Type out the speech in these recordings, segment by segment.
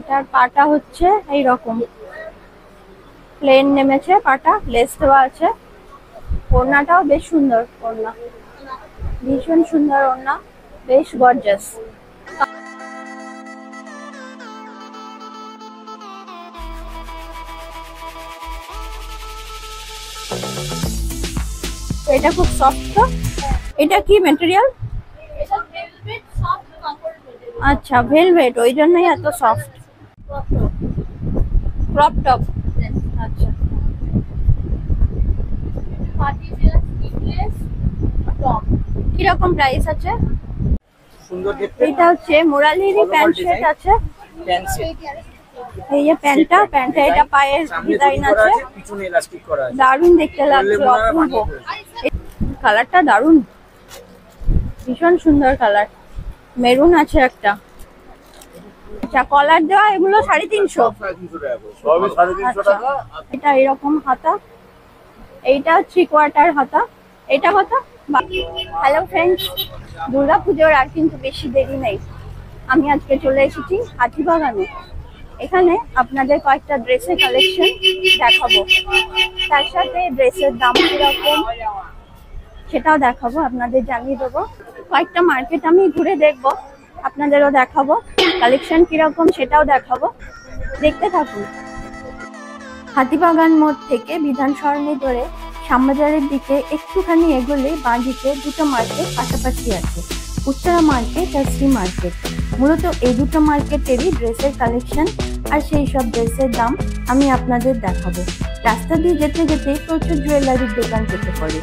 এটার পাটা হচ্ছে এই রকম প্লেন নেমেছে, পাটা লেস দেওয়া আছে। ওড়নাটাও বেশ সুন্দর, ওড়না ভীষণ সুন্দর, ওড়না বেশ গর্জাস। এটা খুব সফট। এটা কি ম্যাটেরিয়াল? আচ্ছা ভেলভেট, ওই জন্যই এত সফট। Crop top. আচ্ছা কিরকম প্রাইস আছে? এটা হচ্ছে মোরালিরই প্যান্ট সেট আছে। এই যে প্যান্টটা এটা পায়ের ডিজাইন আছে, দারুণ দেখতে লাগছে, অপূর্ব। কালারটা দারুণ, ভীষণ সুন্দর কালার, মেরুন আছে একটা। আচ্ছা কলার দেওয়া, এগুলো 350। এটা এরকম হাতা, এইটা 3/4 হাতা। এটা কত? হ্যালো ফ্রেন্ডস, দুর্গাপুজোর আর কিন্তু বেশি দেরি নেই। আমি আজকে চলে এসেছি হাতিবাগানে। এখানে আপনাদের কয়েকটা ড্রেসের কালেকশন দেখাবো, তার সাথে ড্রেসের দাম কিরকম সেটাও দেখাবো, আপনাদের জানিয়ে দেবো। কয়েকটা মার্কেট আমি ঘুরে দেখবো, আপনাদেরও দেখাবো, কালেকশন কিরকম সেটাও দেখাবো, দেখতে থাকুন। হাতিবাগান মোড় থেকে বিধান সরণি ধরে শ্যামবাজারের দিকে একটুখানি এগোলে বাঁ দিকে দুটো মার্কেট পাশাপাশি আছে, উত্তরা মার্কেট আর শ্রী মার্কেট। মূলত এই দুটো মার্কেটেরই ড্রেসের কালেকশন আর সেই সব ড্রেসের দাম আমি আপনাদের দেখাবো। রাস্তা দিয়ে যেতে যেতেই প্রচুর জুয়েলারির দোকান চোখে পড়ে।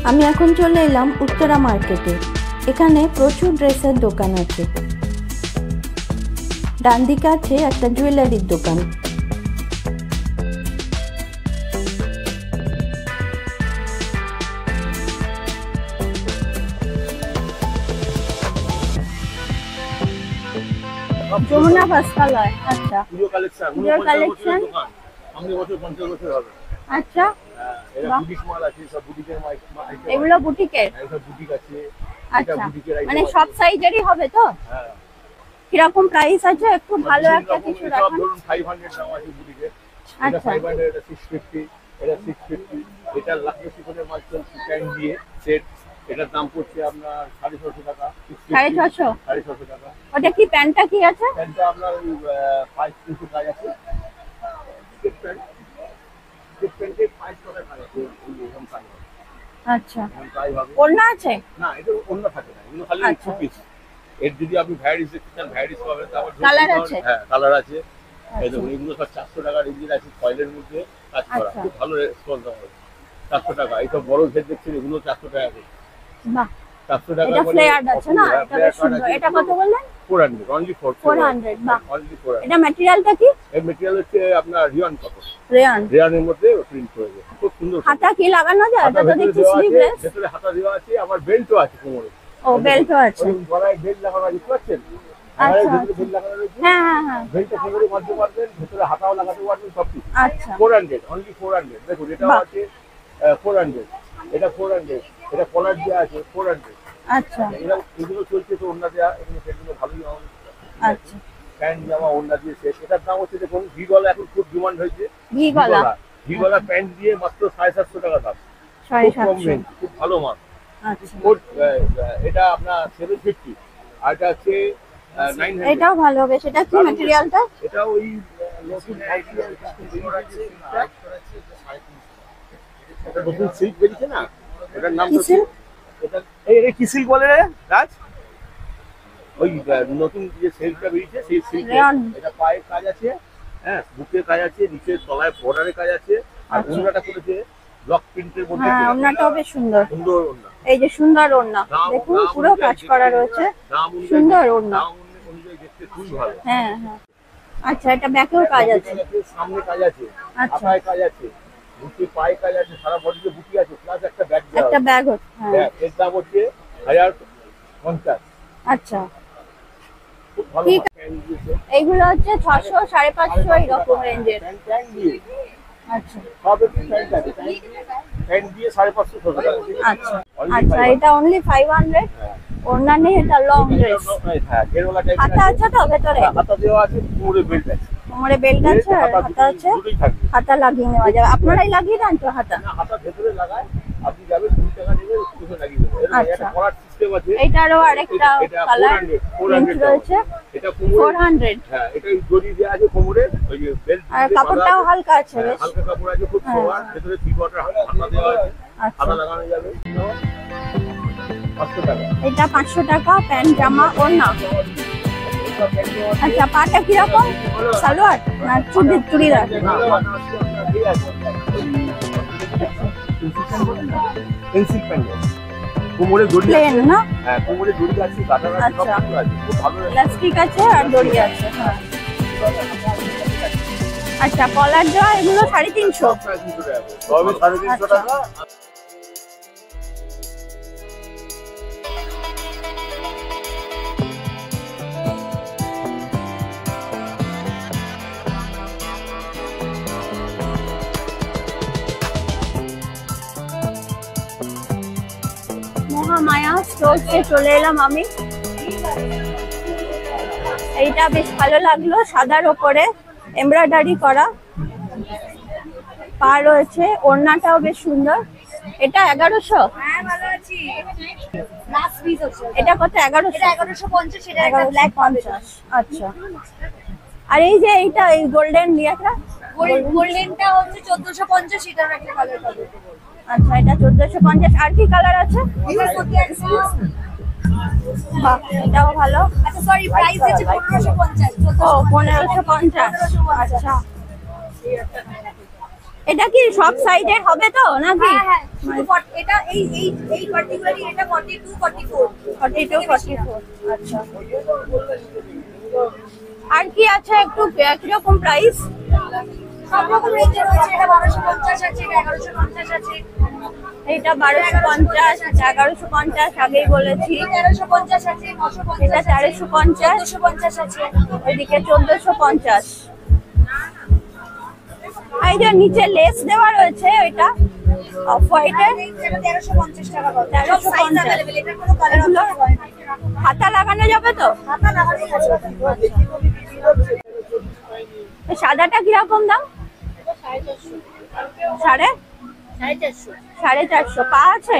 আমি এখন চলে এলাম উত্তরা মার্কেটে। এখানে প্রচুর ড্রেসের দোকান আছে। ডান দিকে আছে একটা জুয়েলারির দোকান। যমুনা বস্ত্রালয়। আচ্ছা পুরো কালেকশন, সামনে বছর 50 বছর হবে। আচ্ছা এটা বুটিক মাল আছে, সব বুটিকের মাল, এগুলো বুটিকের, এটা বুটিক আছে। আচ্ছা মানে সব সাইজেরই হবে তো? হ্যাঁ। কিরকম প্রাইস আছে একটু ভালো একটা কিছু রাখুন। ধরুন 500 দাম আছে বুটিকের। এটা 500, এটা 650, এটা 650। এটা লাক্স সিফনের মাল চলছে প্যান্ট দিয়ে সেট, এটার দাম পড়ছে আপনার 650 টাকা। 650 টাকা। ওটা কি প্যান্টটা কি আছে? প্যান্টটা আপনার ওই 5 পিসের কাজ আছে। স্টেপ প্যান্ট, স্টেপ প্যান্টে 5 টাকা কাজ আছে, এরকম কাজ। আচ্ছা ওড়না আছে? না এটা ওড়না থাকে না, এগুলো খালি 2 পিস। এর যদি আপনি ভ্যারাইটিস চান ভ্যারাইটিস পাবেন, তারপর কালার আছে। হ্যাঁ কালার আছে। এই দেখুন এগুলো সব 400 টাকা রেঞ্জের আছে, ফয়েলের মধ্যে কাজ করা, খুব ভালো রেসপন্স হবে। 400 টাকা। এই সব বড় সেট দেখছেন, এগুলো 400 টাকা করে। বাহ 400 টাকা। এটা ফ্লেয়ার্ড আছে না, এটা বেশ সুন্দর। এটা কত বললেন? 400, অনলি 400। বাহ অনলি 400। এটা ম্যাটেরিয়ালটা কি? এই ম্যাটেরিয়াল হচ্ছে আপনার রিয়ন কটন। রিয়নের মধ্যে প্রিন্ট করেছে, খুব সুন্দর। হাতা কি লাগানো যায়? এটা তো দেখছি স্লিভলেস। ভিতরে হাতা দেওয়া আছে, আবার বেল্টও আছে কোমরে। ও বেল্টও আছে, গলায় বেল্ট লাগানো আছে, বুঝছেন? আচ্ছা বেল্ট লাগানো আছে। হ্যাঁ হ্যাঁ হ্যাঁ, বেল্টটা কোমরে বাঁধতে পারবেন, ভিতরে হাতাও লাগাতে পারবেন, সব কিছু। আচ্ছা 400, অনলি 400। দেখুন এটাও আছে 400, এটা 400, এটা কলার দেওয়া আছে 400। আচ্ছা এগুলো চলছে তো ওড়না দেওয়া, এগুলো সেগুলো ভালোই হবে। আচ্ছা প্যান্ট জামা ওড়না দিয়ে সেট, এটার দাম হচ্ছে দেখুন ভি গলা এখন খুব ডিমান্ড হয়েছে। ভি গলা প্যান্ট দিয়ে মাত্র 750 টাকা দাম, 750, খুব ভালো মাল। আচ্ছা এটা আপনার 750, আর এটা আছে 900। এটাও ভালো হবে। সেটা কি ম্যাটেরিয়ালটা? এটা ওই নতুন আইডিয়া আছে, এটা নতুন সিল্ক বেরিয়েছে না, এটার নাম কি? এটা এই কি সিল্ক বলে রে রাজ? ওই নতুন যে সিল্কটা বেরিয়েছে সেই সিল্ক। এটা পায়ে কাজ আছে, হ্যাঁ বুকে কাজ আছে, নিচে তলায় বর্ডারে কাজ আছে, আর ওড়নাটা করেছে ব্লক প্রিন্টের মধ্যে। হ্যাঁ ওড়নাটাও বেশ সুন্দর, সুন্দর ওড়না। এই যে সুন্দর ওড়না দেখুন, পুরো কাজ করা রয়েছে, সুন্দর ওড়না, অনুযায়ী দেখতে খুব ভালো। হ্যাঁ হ্যাঁ। আচ্ছা এটা ব্যাকেও কাজ আছে, সামনে কাজ আছে, পায়ে কাজ আছে, বুকে পায়ে কাজ আছে, সারা বডিতে বুটি আছে, প্লাস একটা ব্যাগ দেওয়া আছে। একটা ব্যাগ হচ্ছে। হ্যাঁ এর দাম হচ্ছে 1050। আচ্ছা খুব ভালো। এইগুলো হচ্ছে 600, 550 এরকম রেঞ্জের। আচ্ছা সব প্যান্ট আছে, প্যান্ট দিয়ে 550 টাকা। আচ্ছা আচ্ছা এটা অনলি 500। ওড়না নেই, এটা লং ড্রেস। হ্যাঁ ঘেরওয়ালা টাইপের হাতা আছে তো ভেতরে? হাতা দেওয়া আছে, কোমরে বেল্ট আছে। কোমরে বেল্ট আছে আর হাতা আছে, হাতা লাগিয়ে নেওয়া যাবে। আপনারাই লাগিয়ে দেন তো হাতা? না, হাতা ভেতরে লাগায়, আপনি যাবেন 2 টাকা নেবে, কিছু লাগিয়ে দেবে। আচ্ছা, এটা কলার সিস্টেম আছে। এটারও আরেকটা কালার প্রিন্ট রয়েছে, এটা কোমরে 400। হ্যাঁ, এটা জড়ি দেওয়া আছে কোমরে, ওই যে বেল্ট। আর কাপড়টাও হালকা আছে বেশ, হালকা কাপড় আছে, খুব সোয়া, ভেতরে 3 কোয়ার্টার হাতা দেওয়া আছে। আচ্ছা, হাতা লাগানো যাবে 500 টাকা। এটা 500 টাকা, প্যান্ট জামা ওড়না। আচ্ছা, পাটা কিরকম? সালোয়ার না চুড়িদার? পেন্সিল প্যান্ট কোমরে দড়ি প্লেন না? হ্যাঁ, কোমরে দড়ি আছে, কাটা আছে, সব আচ্ছা, কিছু আছে, খুব ভালো। ইলাস্টিক আছে আর দড়ি আছে। হ্যাঁ, আচ্ছা, কলার দেওয়া এগুলো 350। সব 350 টাকা, তবে 350 টাকা। মহামায়া স্টোরসে চলে এলাম আমি। এইটা বেশ ভালো লাগলো, সাদার ওপরে এমব্রয়ডারি করা পা রয়েছে, ওড়নাটাও বেশ সুন্দর। এটা 1100? হ্যাঁ ভালো আছি। লাস্ট পিস হচ্ছে। এটা কত? 1100? এটা 1150, এটা একটা ব্ল্যাক 1150। আচ্ছা, আর এই যে এইটা, এই গোল্ডেন দিয়াটা? গোল্ডেনটা হচ্ছে 1450, এটার একটা কালার পাবে। আচ্ছা, এটা 1450। আর কি কালার আছে? এটার মধ্যে আছে। বাহ, এটাও ভালো। আচ্ছা সরি, প্রাইস আছে 1550। ও 1550। আচ্ছা, এটা কি সব সাইজের হবে তো নাকি? হ্যাঁ হ্যাঁ, এটা এই পার্টিকুলারলি এটা 42 44। 42 44। আচ্ছা, আর কি আছে একটু কিরকম প্রাইস? সব রকম রেঞ্জের রয়েছে। এটা 1250 আছে, এটা 1150 আছে। এইটা 1250, 1150 আগেই বলেছি। 1350 আছে, 950 এটা 1350, 1450 আছে। ওইদিকে 1450। এই যে নিচে লেস দেওয়া রয়েছে, ওইটা অফ হোয়াইটের, এটা 1350 টাকা করে। 1350 সব সাইজ अवेलेबल, এটা কোনো কালার হয় না। হাতা লাগানো যাবে তো? হাতা লাগানোই আছে। সাদাটা কিরকম দাম? সাড়ে 450। 450। পা আছে?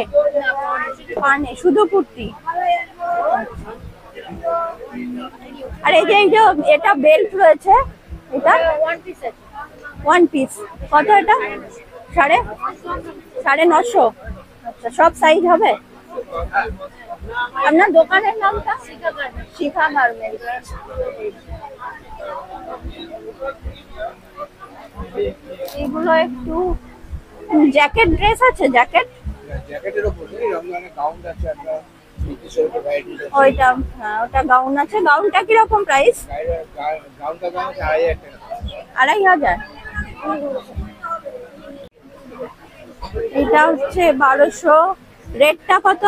পা নেই, শুধু কুর্তি। আর এই যে এটা বেল্ট রয়েছে, এটা ওয়ান পিস আছে। 1 পিস। কত এটা? 950। আচ্ছা, সব সাইজ হবে? আপনার দোকানের নামটা? শিখা গার্মেন্টস। এগুলো একটু জ্যাকেট ড্রেস আছে, জ্যাকেটের উপর রমজানের গাউন আছে, একটা ওইটা, হ্যাঁ ওটা গাউন আছে। গাউনটা কিরকম প্রাইস? গাউনটা দাম আছে 2500 টাকা। 2500। এটা হচ্ছে 1200। রেটটা কত?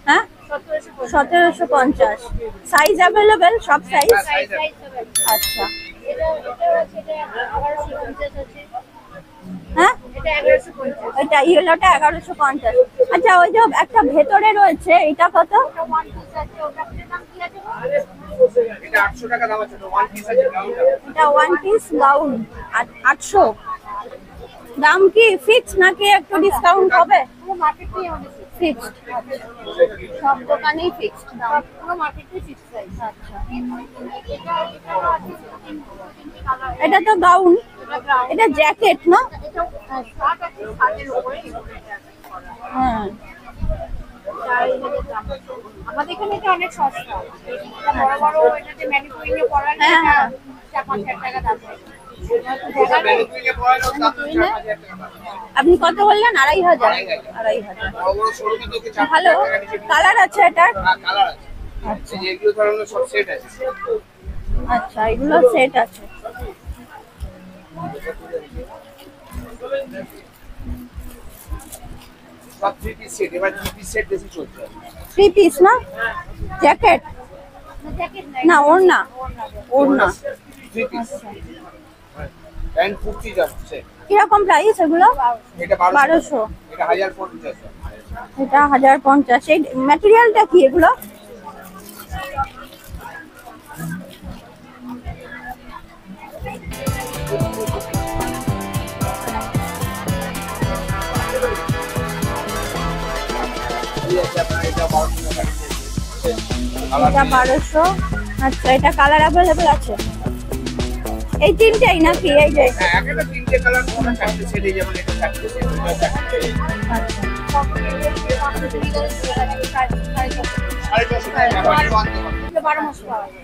হ্যাঁ, 1750। Size available? সব সাইজ? আচ্ছা, হ্যাঁ এটা ইয়েলোটা 1150। আচ্ছা, ওই যে একটা ভেতরে রয়েছে, এটা কত? এটা 800 টাকা দাম আছে, ওয়ান পিস আছে গাউনটা। এটা 1 পিস গাউন 800। দাম কি ফিক্স নাকি একটু ডিসকাউন্ট হবে? ফিক্সড। সব দোকানেই ফিক্সড দাম, পুরো মার্কেটে ফিক্স প্রাইস। আচ্ছা, এটা তো গাউন, এটা জ্যাকেট না? হ্যাঁ, আমাদের এখানে এটা অনেক সস্তা। এটা বড় বড় এটাতে ম্যানিকুইন এ পরা না, হ্যাঁ, হ্যাঁ। 4-5 টাকা দাম। ম্যানিকুইনে পরানো দাম 4000 টাকা। আপনি কত বললেন? 2500। 2500। বড় বড় শোরুমে তো 4 ভালো টাকা নিচে কালার আছে এটার? কালার আছে। আচ্ছা, এই যে এগুলো ধরনের সব সেট আছে। আচ্ছা, এগুলো সেট আছে। সব 3 পিস সেট, এবার 3 পিস সেট বেশি চলছে। 3 পিস না? জ্যাকেট জ্যাকেট না, ওড়না? ওড়না। 3 পিস প্যান্ট কুর্তি যাচ্ছে। কিরকম প্রাইস এগুলো? এটা 1200, বারোশো। এটা 1050 আছে। এটা 1050। এই ম্যাটেরিয়ালটা কি এগুলো? এটা 1200। আচ্ছা, এটা কালার অ্যাভেলেবল আছে? এই তিনটেই নাকি? এই যে একটা তিনটে কালার কোনো চারটে সেট এই যেমন এটা চারটে সেট ওটা চারটে। আচ্ছা,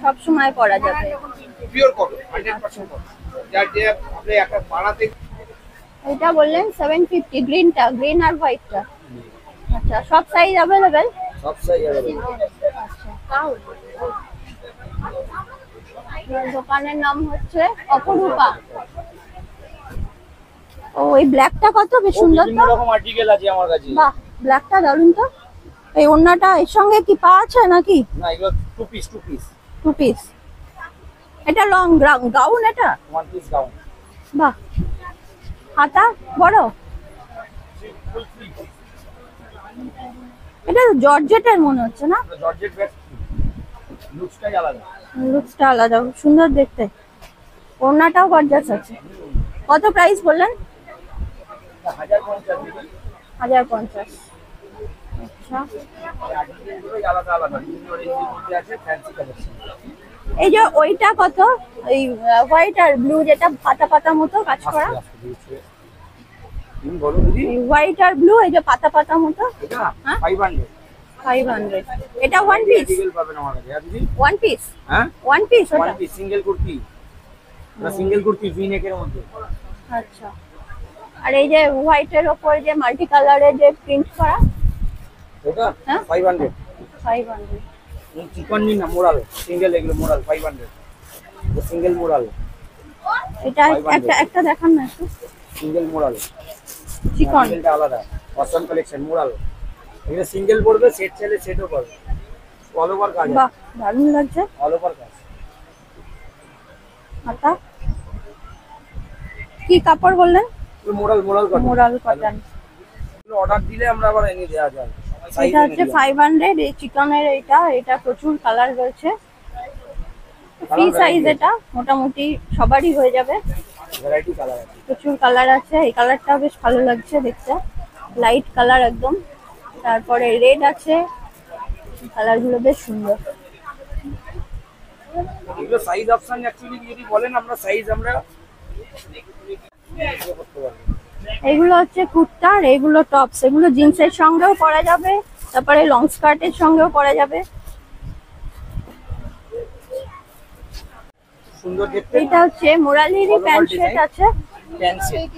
সব সময় পরা যাবে। Pure cotton 100% cotton. যার যে আপনি একটা বানাতে এটা বললেন 750। গ্রিনটা, গ্রিন আর হোয়াইটটা। আচ্ছা, সব সাইজ অ্যাভেলেবল? সব সাইজ अवेलेबल। দোকানের নাম হচ্ছে অপরূপা। ও, এই ব্ল্যাকটা কত? বেশ সুন্দর তো। বিভিন্ন রকম আর্টিকেল আছে আমার কাছে। বাহ, ব্ল্যাকটা দারুন তো। এই ওড়নাটা এর সঙ্গে কি পা আছে নাকি? না, এগুলো টু পিস 2 পিস। এটা লং গাউন? এটা 1 পিস গাউন। বাহ, হাতা বড়। এটা জর্জেটের মনে হচ্ছে না? জর্জেট ব্যাগ লুকসটাই আলাদা। লুকসটা আলাদা, সুন্দর দেখতে। ওড়নাটাও গর্জাস আছে। কত প্রাইস বললেন? 1050 দিদি। 1050। আচ্ছা, আর্টিকেলগুলোই আলাদা আলাদা বিভিন্ন রেঞ্জের মধ্যে আছে ফ্যান্সি কালেকশন। এই যে ওইটা কত? এই হোয়াইট আর ব্লু যেটা পাতা পাতা মতো কাজ করা। তুমি বলো দিদি। হোয়াইট আর ব্লু, এই যে পাতা পাতা মতো। এটা হ্যাঁ? 500। 500। এটা 1 পিস? আর্টিকেল পাবেন আমার কাছে। হ্যাঁ দিদি। 1 পিস? হ্যাঁ 1 পিস ওটা? 1 পিস সিঙ্গেল কুর্তি। এটা সিঙ্গেল কুর্তি ভি নেকের মধ্যে। আচ্ছা, আর এই যে হোয়াইটের উপর যে মাল্টি কালারের যে প্রিন্ট করা, এটা হ্যাঁ? 500। 500। চিকন নি না মোরাল সিঙ্গেল, এগুলো মোরাল 500। তো সিঙ্গেল মোরাল, এটা 500 একটা দেখান না একটু। সিঙ্গেল মোরাল চিকন। সিঙ্গেলটা আলাদা অসম কালেকশন মোরাল। এটা সিঙ্গেল পড়বে, সেট চাইলে সেটও পাবে। অল ওভার কাজ বাহ, দারুণ লাগছে। অল ওভার কাজ। হাতা কি কাপড় বললেন? Moral cotton. Moral cotton. Order দিলে আমরা আবার এনে দেওয়া যায়। এটা হচ্ছে 500। এই চিকনের এটা প্রচুর কালার রয়েছে। ফ্রি সাইজ, এটা মোটামুটি সবারই হয়ে যাবে। ভ্যারাইটি কালার আছে। প্রচুর কালার আছে। এই কালারটা বেশ ভালো লাগছে দেখতে, লাইট কালার একদম। তারপরে রেড আছে, কালারগুলো বেশ সুন্দর। এগুলো সাইজ অপশন অ্যাকচুয়ালি যদি বলেন আমরা সাইজ আমরা করতে পারবো। এগুলো হচ্ছে কুর্তা আর এগুলো টপস। এগুলো জিন্সের সঙ্গেও পরা যাবে, তারপরে লং স্কার্টের সঙ্গেও পরা যাবে। সুন্দর দেখতে। এটা হচ্ছে মোরালিরই প্যান্ট সেট আছে। Pant set.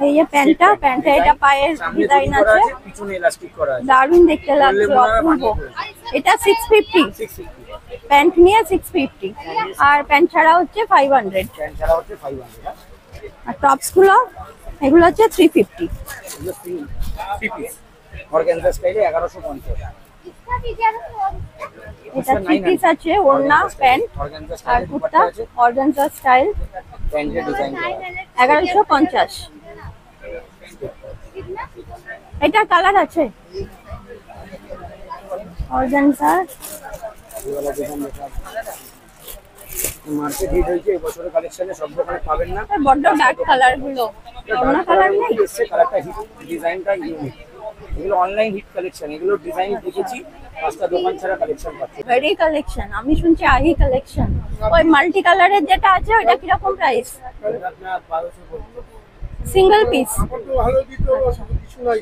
এই যে প্যান্টটা এটা পায়ের সামনে ডিজাইন দড়ি করা আছে, আছে, পিছনে ইলাস্টিক করা আছে। দারুণ দেখতে লাগছে, বললে মনে হয় অপূর্ব। বানিয়ে এটা 650। 650। প্যান্ট নিয়ে 650, আর প্যান্ট ছাড়া হচ্ছে 500। প্যান্ট ছাড়া হচ্ছে 500। আর টপস গুলো এগুলো হচ্ছে 350। এগুলো 3 পিস অর্গানজা স্টাইলে 1150। এটা 3 পিস আছে, ওড়না, প্যান্ট অর্গানজা আর স্টাইলে কুর্তা, দুপাট্টা আছে, অর্গানজা স্টাইল। প্যান্টের ডিজাইন করা আছে। 1150। এটা কালার আছে অর্গানজা। এগুলো দেখুন মার্কেট হিট হয়েছে এবছরের কালেকশনে, সব দোকানে পাবেন না। বড্ড ডার্ক কালার গুলো, অন্য কালার নেই। এসছে কালারটা হিট, ডিজাইনটা ইউনিক। এগুলো অনলাইন হিট কালেকশন, এগুলো ডিজাইন দেখেছি 5টা দোকান ছাড়া কালেকশন পাচ্ছি। ভেরি কালেকশন, আমি শুনছি আহি কালেকশন। ওই মাল্টি কালারের যেটা আছে ওটা কিরকম প্রাইস? আপনার 1200 পড়বে। Single piece. ভালো দিতে কিছু নাই।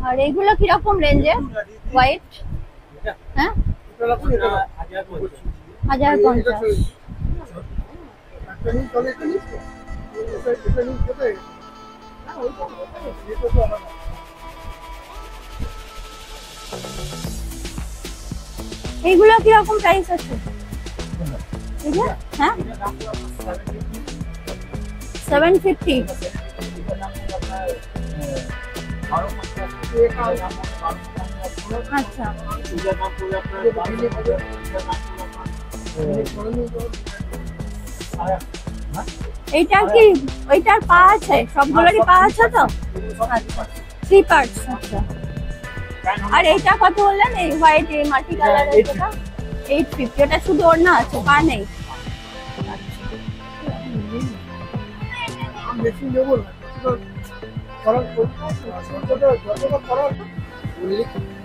আর এইগুলো কিরকম রেঞ্জে? হোয়াইট, হ্যাঁ, 1050। এইগুলো কিরকম প্রাইস আছে? এইগুলো হ্যাঁ 750। আচ্ছা, এইটা কি ওইটার পা আছে? সবগুলোরই পা আছে তো? আচ্ছা, থ্রি পার্টস। আচ্ছা, আর এইটা কত বললেন? এই হোয়াইট এই মাল্টি কালার এটা 850। এটা শুধু ওড়না আছে, পা নেই।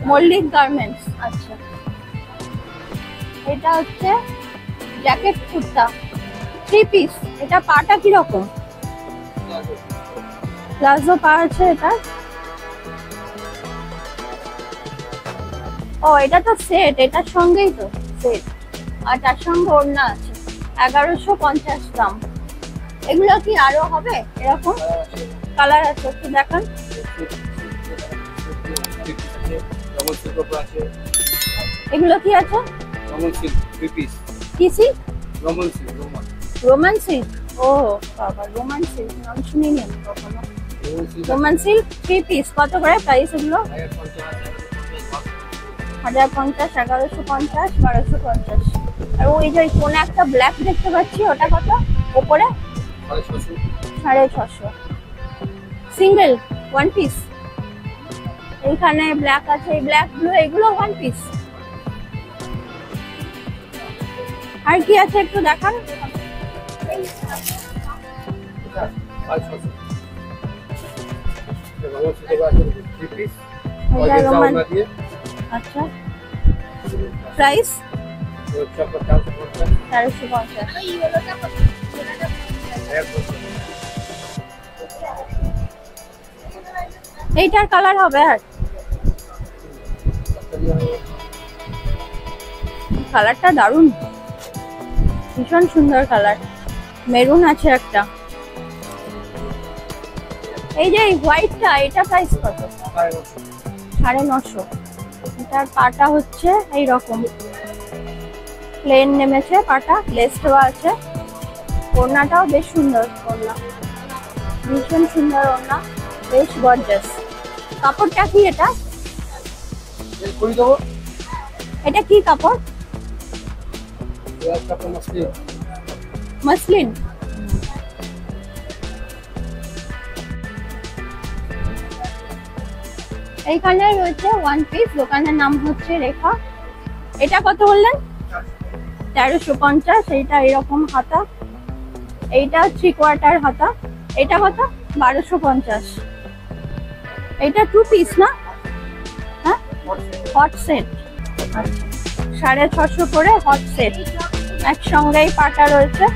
মল্লিক গার্মেন্টস। আচ্ছা, এটা হচ্ছে জ্যাকেট কুর্তা 3 পিস। এটা পাটা কিরকম? প্লাজো পা আছে এটা। ও, এটা তো সেট, এটার সঙ্গেই তো সেট, আর তার সঙ্গে ওড়না আছে। 1150 দাম। এগুলো কি আরো হবে এরকম? কালার আছে, একটু দেখান। এগুলো কি আছে? কি সিল্ক? Roman silk. ও বাবা, রোমান সিল্ক নাম শুনিনি আমি কখনো। রোমান সিল্ক 3 পিস কত করে প্রাইস এগুলো? 1050, 1150, 1250। আর ওই যে কোন একটা ব্ল্যাক দেখতে পাচ্ছি, ওটা কত উপরে? 650। Single 1 piece. এইখানে ব্ল্যাক আছে, ব্ল্যাক ব্লু, এগুলো 1 পিস। আর কি আছে একটু দেখান। আচ্ছা, প্রাইস 1350। এইটার কালার হবে? আর কালারটা দারুণ, ভীষণ সুন্দর কালার। মেরুন আছে একটা। এই যে হোয়াইটটা, এটা প্রাইস কত? 950। এটার পাটা হচ্ছে এইরকম প্লেন নেমেছে, পাটা লেস দেওয়া আছে। ওড়নাটাও বেশ সুন্দর, ওড়না ভীষণ সুন্দর, ওড়না বেশ গর্জাস। কাপড়টা কি এটা? এটা কি কাপড়? মসলিন। এইখানে রয়েছে 1 পিস। দোকানের নাম হচ্ছে রেখা। এটা কত বললেন? 1350। এইটা এরকম হাতা, এইটা 3/4 হাতা। এটা কত? 1250। এইটা 2 পিস না? হ্যাঁ, হট সেট। 650 করে হট সেট। একসঙ্গেই পাটা রয়েছে।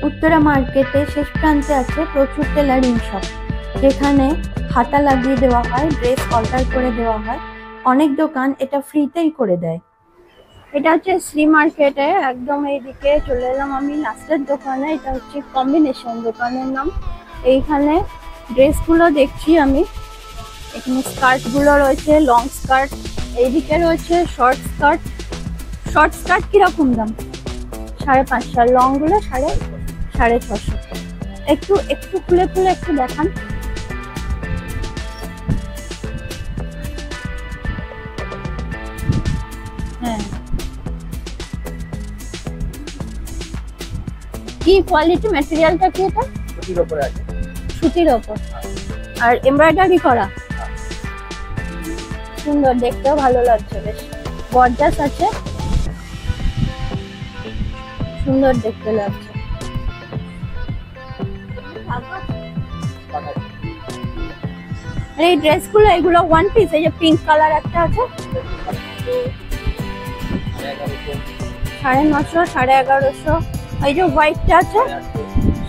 উত্তরা মার্কেটে শেষ প্রান্তে আছে প্রচুর টেলারিং শপ, যেখানে হাতা লাগিয়ে দেওয়া হয়, ড্রেস অল্টার করে দেওয়া হয়। অনেক দোকান এটা ফ্রিতেই করে দেয়। এটা হচ্ছে শ্রী মার্কেটে, একদম এইদিকে চলে এলাম আমি লাস্টের দোকানে। এটা হচ্ছে কম্বিনেশন দোকানের নাম। এইখানে ড্রেসগুলো দেখছি আমি। এখানে স্কার্টগুলো রয়েছে, লং স্কার্ট। এইদিকে রয়েছে শর্ট স্কার্ট। শর্ট স্কার্ট কিরকম দাম? 550। আর লংগুলো 650। একটু একটু খুলে খুলে একটু দেখান। হ্যাঁ, কি কোয়ালিটি? ম্যাটেরিয়ালটা কি? এটা সুতির উপরে আছে। সুতির উপর আর এমব্রয়ডারি করা। সুন্দর, দেখতেও ভালো লাগছে, বেশ গর্জাস আছে, সুন্দর দেখতে লাগছে। এই ড্রেসগুলো, এগুলো 1 পিস। এই যে পিঙ্ক কালার একটা আছে, 950, 1150। এই যে হোয়াইটটা আছে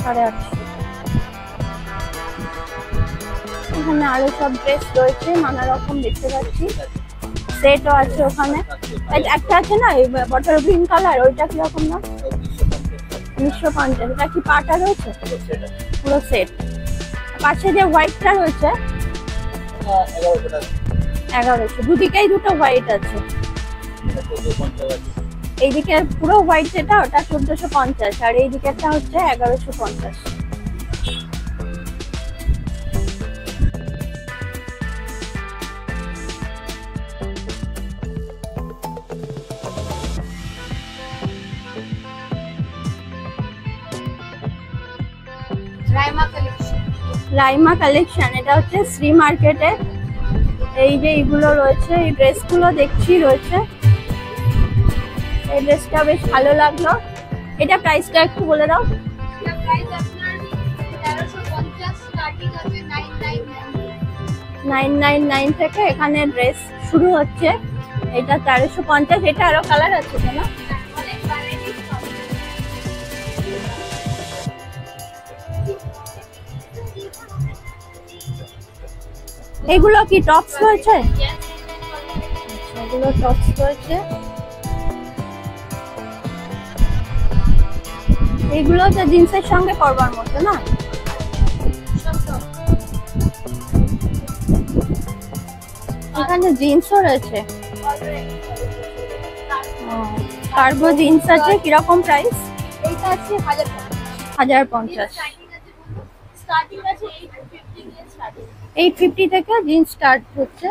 850। এখানে আরো সব ড্রেস রয়েছে নানা রকম দেখতে পাচ্ছি। সেটও আছে ওখানে। একটা আছে না বটল গ্রিন কালার, ওইটা কিরকম না? 1950। এটা কি পাটা রয়েছে? পুরো সেট। পাশে যে হোয়াইটটা রয়েছে 1100। দুদিকেই দুটো হোয়াইট আছে। এইদিকে পুরো হোয়াইট যেটা, ওটা 1450। আর এই দিকেরটা হচ্ছে 1150। রাইমা কালেকশন, এটা হচ্ছে শ্রী মার্কেটে। এই যে এইগুলো রয়েছে, এই ড্রেসগুলো দেখছি রয়েছে। এই ড্রেসটা বেশ ভালো লাগলো। এটা প্রাইসটা একটু বলে দাও। প্রাইস আপনার 1350, স্টার্টিং আছে 999। 999 থেকে এখানে ড্রেস শুরু হচ্ছে। এটা 1350। এটা আরো কালার আছে না? অনেক ভ্যারাইটিস পাবেন। এগুলো কি টপস রয়েছে? Yes, এগুলো টপস রয়েছে। এগুলো তো জিন্সের সঙ্গে পরবার মতো না? এখানে জিন্সও রয়েছে। কার্গো জিন্স আছে, কিরকম প্রাইস? এইটা আছে 1050। 1050। স্টার্টিং আছে 850 দিয়ে স্টার্টিং। 850 থেকে জিন্স স্টার্ট হচ্ছে।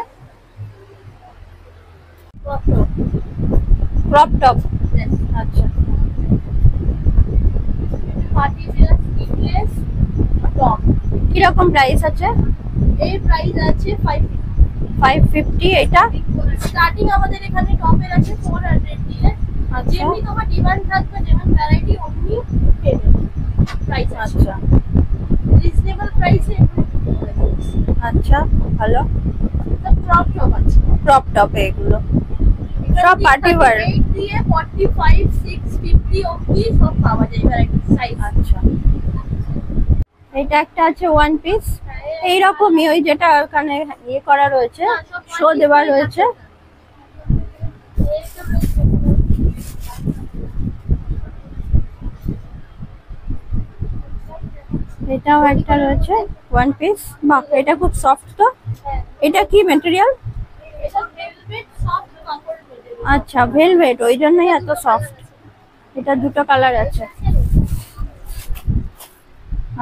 Crop top. আচ্ছা, পার্টি ওয়্যার স্লিভলেস টপ। কিরকম প্রাইস আছে? এর প্রাইস আছে 550। 550। এটা স্টার্টিং আমাদের এখানে টপের আছে 400 দিয়ে। আচ্ছা। যেমনি তোমার ডিমান্ড থাকবে, যেমন ভ্যারাইটি অমনি পেবে। প্রাইস আছে আচ্ছা রিজনেবল প্রাইসে। আচ্ছা, ভালো। ক্রপ টপ আছে। ক্রপ টপে এগুলো সব পার্টি ওয়্যার। 8 দিয়ে 45, 650 অবধি সব পাওয়া যায় ভ্যারাইটি সাইজ। আচ্ছা, এটা একটা আছে ওয়ান পিস, এইরকমই ওই যেটা ওখানে ইয়ে করা রয়েছে, শো দেওয়া রয়েছে। এটাও একটা রয়েছে ওয়ান পিস। বাহ, এটা খুব সফট তো। এটা কি ম্যাটেরিয়াল? এটা ভেলভেট সফট কাপড় মেটেরিয়াল। আচ্ছা, ভেলভেট, ওই জন্যই এত সফট। এটা দুটো কালার আছে।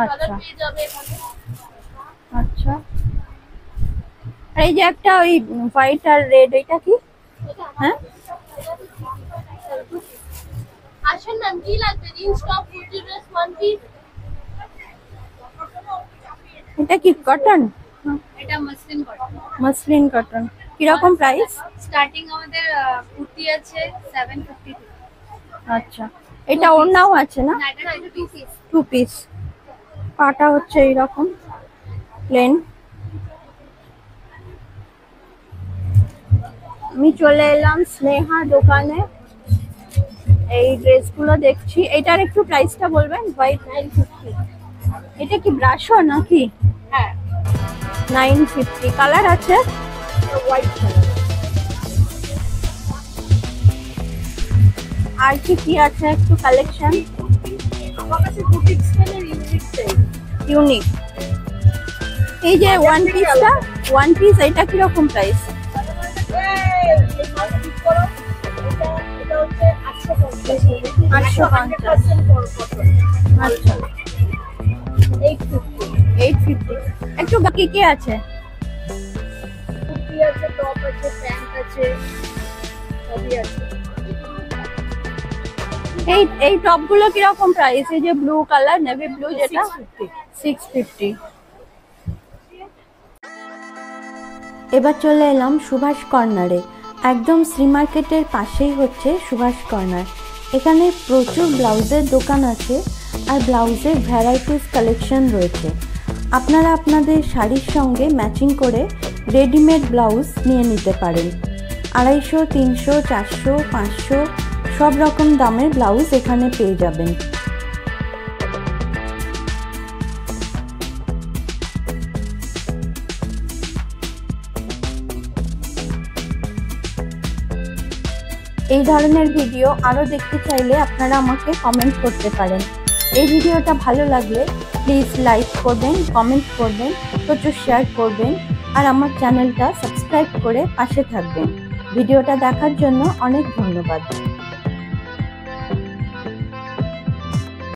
আচ্ছা কালার পেয়ে যাবে এখানে। আচ্ছা, আর এই যে একটা ওই হোয়াইট আর রেড, এটা কি? হ্যাঁ, আসেন না, কি লাগবে? Jeans top, kurti dress, one piece. এটা কি কটন? এটা মসলিন কটন। Muslin cotton. কিরকম প্রাইস? স্টার্টিং আমাদের কুর্তি আছে 750 থেকে। আচ্ছা, এটা ওড়নাও আছে না? না, এটা 2 পিস। Two piece. পাটা হচ্ছে এইরকম প্লেন। আমি চলে এলাম স্নেহা দোকানে। এই ড্রেসগুলো দেখছি। এটার একটু প্রাইসটা বলবেন? হোয়াইট 950। এটা কি ব্রাশো নাকি? হ্যাঁ, 950। কালার আছে? White colour. আর কি কি আছে একটু কালেকশন? আমার কাছে বুটিক স্টাইলের ইউনিক টাইপ। ইউনিক। এই যে ওয়ান পিসটা, ওয়ান পিস, এটা কিরকম প্রাইস? এটা হচ্ছে 850। 850। আচ্ছা, 850। 850। একটু বাকি কি আছে? কুর্তি আছে, টপ আছে, প্যান্ট আছে, সবই আছে। এই টপ গুলো কিরকম প্রাইস? এই যে ব্লু কালার, নেভি ব্লু, যেটা 650। 650। এবার চলে এলাম সুভাষ কর্নারে। একদম শ্রী মার্কেটের পাশেই হচ্ছে সুভাষ কর্নার। এখানে প্রচুর ব্লাউজের দোকান আছে আর ব্লাউজের ভ্যারাইটিস কালেকশন রয়েছে। আপনারা আপনাদের শাড়ির সঙ্গে ম্যাচিং করে রেডিমেড ব্লাউজ নিয়ে নিতে পারেন। 250, 300, 400, 500 সব রকম দামের ব্লাউজ এখানে পেয়ে যাবেন। এই ধরনের ভিডিও আরও দেখতে চাইলে আপনারা আমাকে কমেন্ট করতে পারেন। এই ভিডিওটা ভালো লাগলে প্লিজ লাইক করবেন, কমেন্ট করবেন, প্রচুর শেয়ার করবেন আর আমার চ্যানেলটা সাবস্ক্রাইব করে পাশে থাকবেন। ভিডিওটা দেখার জন্য অনেক ধন্যবাদ।